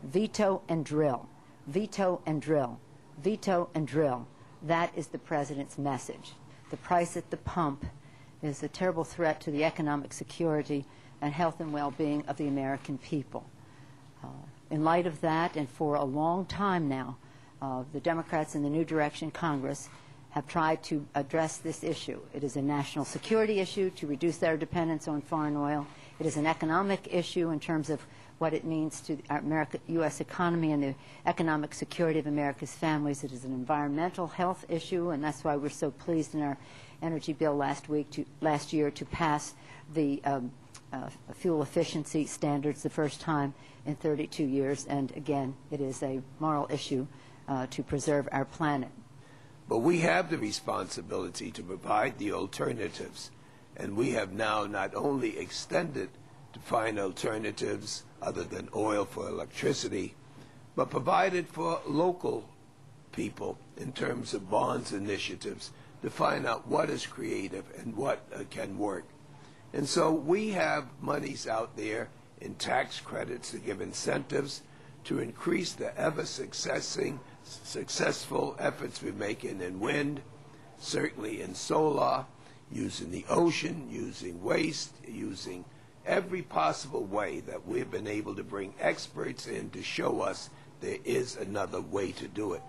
Veto and drill. Veto and drill. Veto and drill. That is the President's message. The price at the pump is a terrible threat to the economic security and health and well-being of the American people. In light of that, and for a long time now, the Democrats in the New Direction Congress have tried to address this issue. It is a national security issue to reduce their dependence on foreign oil. It is an economic issue in terms of what it means to our U.S. economy and the economic security of America's families. It is an environmental health issue, and that's why we're so pleased in our energy bill last year to pass the fuel efficiency standards the first time in 32 years. And again, it is a moral issue to preserve our planet. But we have the responsibility to provide the alternatives, and we have now not only extended to find alternatives other than oil for electricity, but provided for local people in terms of bonds initiatives to find out what is creative and what can work. And so we have monies out there in tax credits to give incentives to increase the successful efforts we're making in wind, certainly in solar, using the ocean, using waste, using every possible way that we've been able to bring experts in to show us there is another way to do it.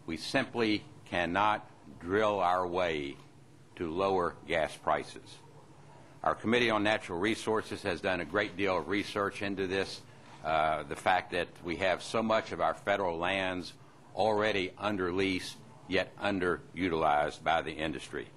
We simply cannot drill our way to lower gas prices. Our Committee on Natural Resources has done a great deal of research into this. The fact that we have so much of our federal lands already under lease, yet underutilized by the industry.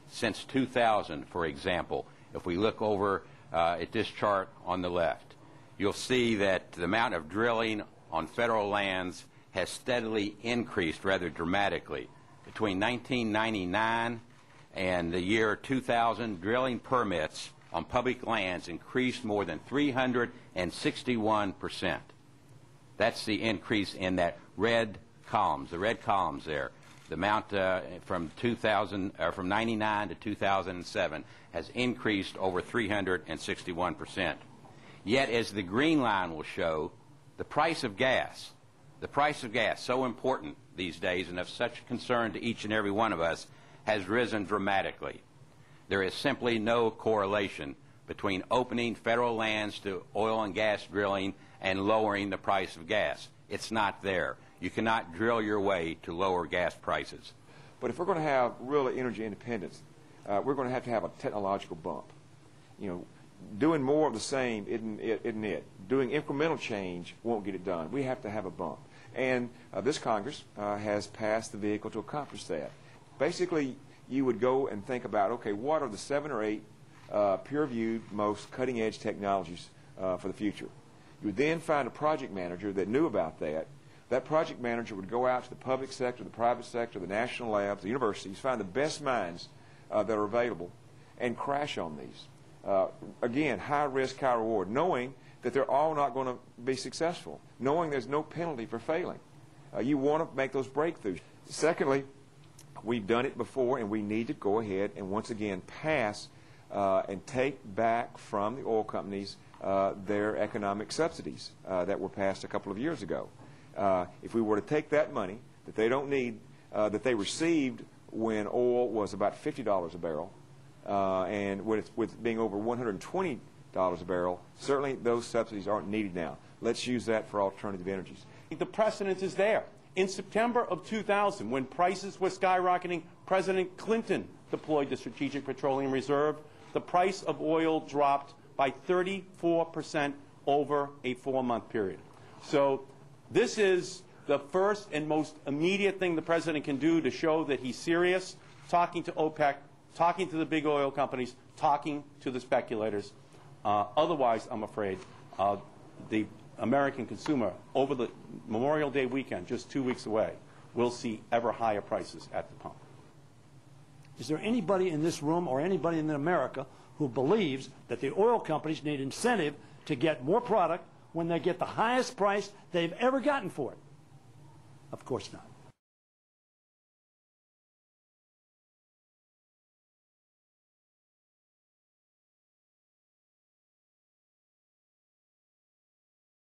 Since 2000, for example, if we look over at this chart on the left, you'll see that the amount of drilling on federal lands has steadily increased rather dramatically. Between 1999 and the year 2000, drilling permits on public lands increased more than 361%. That's the increase in that red columns, the red columns there. The amount from 99 to 2007 has increased over 361%. Yet, as the green line will show, the price of gas, so important these days and of such concern to each and every one of us, has risen dramatically. There is simply no correlation between opening federal lands to oil and gas drilling and lowering the price of gas. It's not there. You cannot drill your way to lower gas prices. But if we're going to have real energy independence, we're going to have a technological bump. You know, doing more of the same isn't it. Doing incremental change won't get it done. We have to have a bump. And this Congress has passed the vehicle to accomplish that. Basically, you would go and think about, okay, what are the 7 or 8 peer-reviewed, most cutting-edge technologies for the future? You would then find a project manager that knew about that. That project manager would go out to the public sector, the private sector, the national labs, the universities, find the best minds that are available, and crash on these. Again, high risk, high reward, knowing that they're all not going to be successful, knowing there's no penalty for failing. You want to make those breakthroughs. Secondly, we've done it before, and we need to go ahead and once again pass and take back from the oil companies their economic subsidies that were passed a couple of years ago. If we were to take that money that they don't need, that they received when oil was about $50 a barrel, and with being over $120 a barrel, certainly those subsidies aren't needed now. Let's use that for alternative energies. The precedent is there. In September of 2000, when prices were skyrocketing, President Clinton deployed the Strategic Petroleum Reserve. The price of oil dropped by 34% over a 4-month period. So this is the first and most immediate thing the President can do to show that he's serious, talking to OPEC, talking to the big oil companies, talking to the speculators. Otherwise, I'm afraid, the American consumer, over the Memorial Day weekend, just 2 weeks away, will see ever higher prices at the pump. Is there anybody in this room or anybody in America who believes that the oil companies need incentive to get more product when they get the highest price they've ever gotten for it? Of course not.